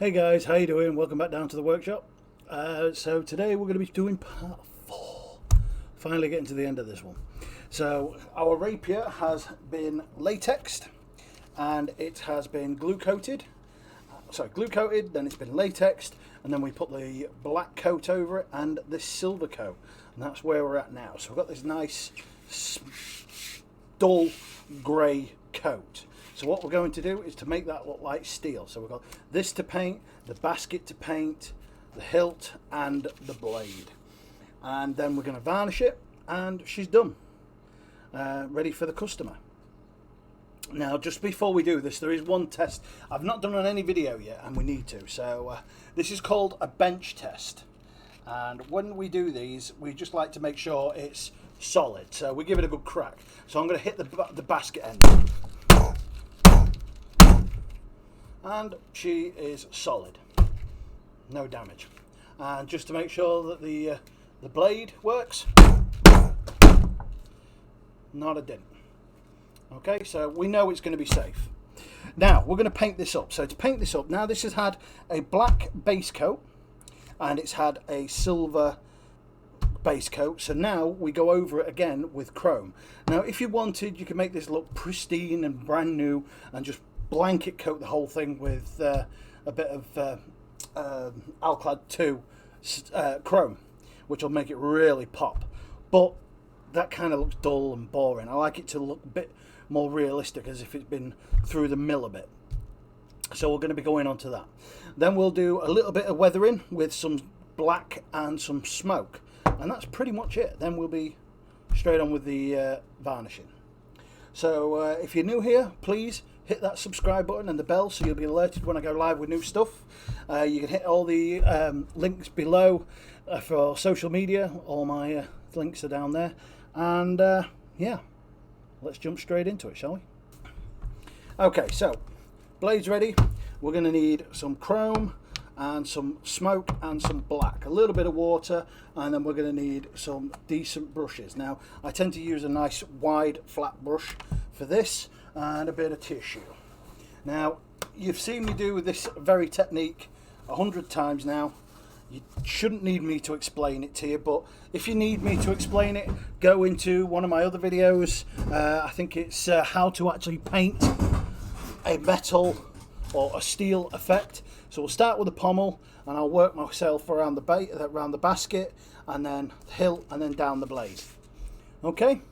Hey guys, how you doing? Welcome back down to the workshop. So today we're going to be doing part 4. Finally getting to the end of this one. So our rapier has been latexed and it has been glue coated. Then it's been latexed, and then we put the black coat over it and this silver coat, and that's where we're at now. So we've got this nice dull grey coat. So what we're going to do is to make that look like steel. So we've got this to paint, the basket to paint, the hilt and the blade. And then we're going to varnish it and she's done. Ready for the customer. Now just before we do this, there is one test I've not done on any video yet and we need to. So this is called a bench test. And when we do these, we just like to make sure it's solid. So we give it a good crack. So I'm going to hit the basket end. And she is solid, no damage. And just to make sure that the blade works, not a dent. Okay, so we know it's going to be safe. Now we're going to paint this up. So to paint this up, now this has had a black base coat and it's had a silver base coat. So now we go over it again with chrome. Now if you wanted, you could make this look pristine and brand new and just blanket coat the whole thing with a bit of Alclad 2 chrome, which will make it really pop. But that kind of looks dull and boring. I like it to look a bit more realistic, as if it's been through the mill a bit. So we're going to be going on to that. Then we'll do a little bit of weathering with some black and some smoke, and that's pretty much it. Then we'll be straight on with the varnishing. So if you're new here, please hit that subscribe button and the bell so you'll be alerted when I go live with new stuff. You can hit all the links below for social media. All my links are down there. And yeah, let's jump straight into it, shall we? Okay, so blade's ready. We're going to need some chrome and some smoke and some black, a little bit of water, and then we're going to need some decent brushes. Now I tend to use a nice wide flat brush for this and a bit of tissue. Now you've seen me do this very technique 100 times now. You shouldn't need me to explain it to you, but if you need me to explain it, go into one of my other videos. I think it's how to actually paint a metal or a steel effect. So we'll start with the pommel and I'll work myself around the basket and then the hilt and then down the blade. Okay?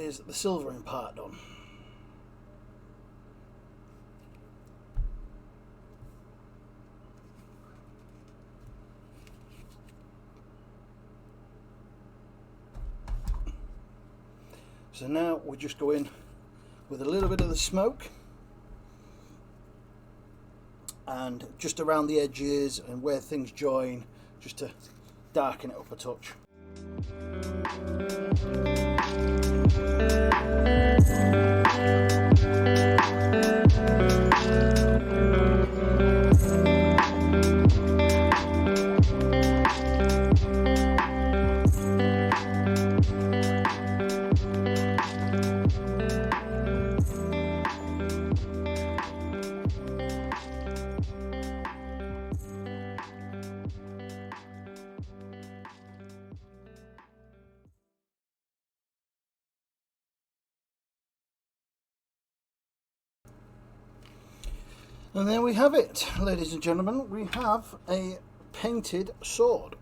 is the silvering part done. So now we're just going with a little bit of the smoke and just around the edges and where things join, just to darken it up a touch. And there we have it, ladies and gentlemen. We have a painted sword.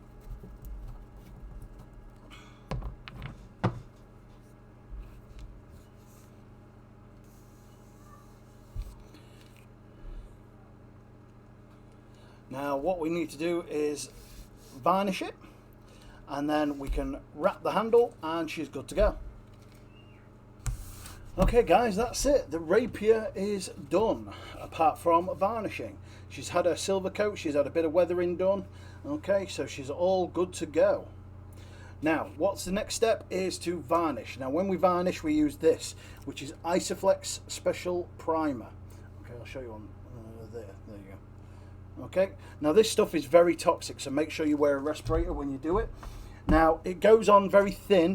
Now what we need to do is varnish it, and then we can wrap the handle and she's good to go. Okay guys, that's it. The rapier is done, apart from varnishing. She's had her silver coat, she's had a bit of weathering done. Okay, so she's all good to go. Now, what's the next step is to varnish. Now when we varnish, we use this, which is Isoflex Special Primer. Okay, I'll show you on there you go. Okay, now this stuff is very toxic, so make sure you wear a respirator when you do it. Now, it goes on very thin,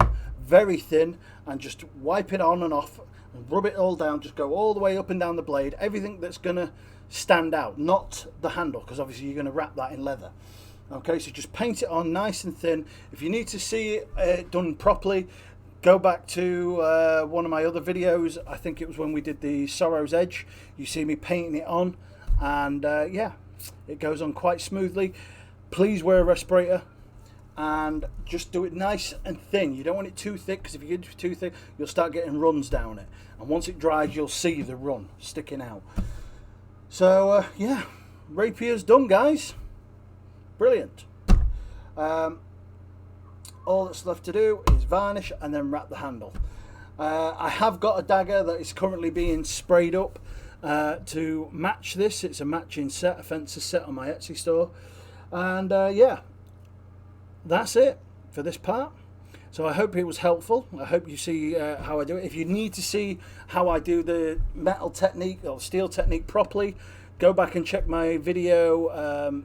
and just wipe it on and off and rub it all down. Just go all the way up and down the blade, everything that's going to stand out, not the handle, because obviously you're going to wrap that in leather. Okay, so just paint it on nice and thin. If you need to see it done properly, go back to one of my other videos. I think it was when we did the Sorrow's Edge. You see me painting it on, and yeah, it goes on quite smoothly. Please wear a respirator and just do it nice and thin. You don't want it too thick, because if you get it too thick, you'll start getting runs down it, and once it dries, you'll see the run sticking out. So yeah, rapier's done, guys. Brilliant. All that's left to do is varnish and then wrap the handle. I have got a dagger that is currently being sprayed up to match this. It's a matching set, a fencer set on my Etsy store. And yeah, that's it for this part. So I hope it was helpful. I hope you see how I do it. If you need to see how I do the metal technique or steel technique properly, go back and check my video,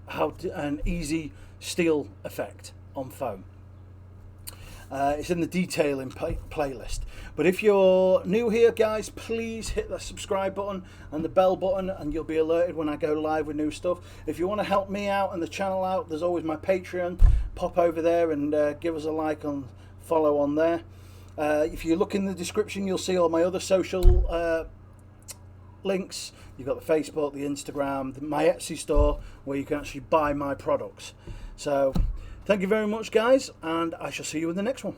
how to, an easy steel effect on foam. It's in the detailing playlist. But if you're new here, guys, please hit the subscribe button and the bell button, and you'll be alerted when I go live with new stuff. If you want to help me out and the channel out, there's always my Patreon. Pop over there and give us a like and follow on there. If you look in the description, you'll see all my other social links. You've got the Facebook, the Instagram, my Etsy store, where you can actually buy my products. So thank you very much, guys, and I shall see you in the next one.